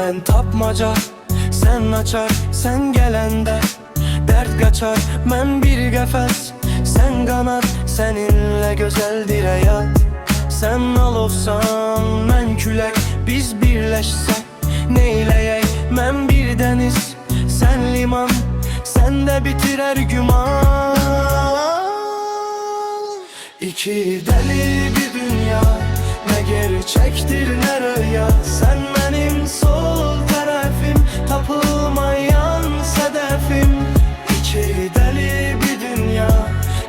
Mən tapmaca, sen açar, sen gelende dert kaçar, mən bir qəfəs, sen kanat, seninle güzeldir hayat. Sen alovsan, mən külək, biz birləşsək neyləyək? Mən bir dəniz, sen liman, sen de bitirer güman. İki deli bir dünya, ne gerçektir ne rüya. Sen benim sol tarafım, tapılmayan sedefim. İki deli bir dünya,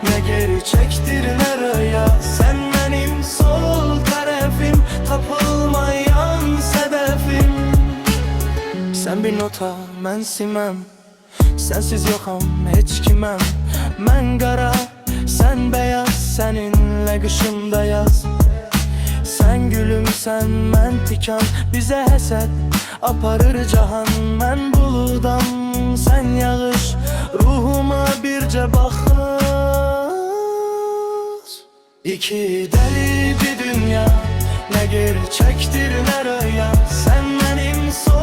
ne gerçektir ne rüya. Sen benim sol tarafım, tapılmayan sedefim. Sen bir nota, mən siməm, sensiz yoxam, heç kiməm. Mən qara, sen beyaz, seninle qışımda yaz. Sen gülümsən, mən tikan, bizə həsəd aparır cahan. Mən buludam, sen yağış, ruhuma bircə baxır. İki deli bir dünya, ne gerçektir ne rüya. Sen benim sol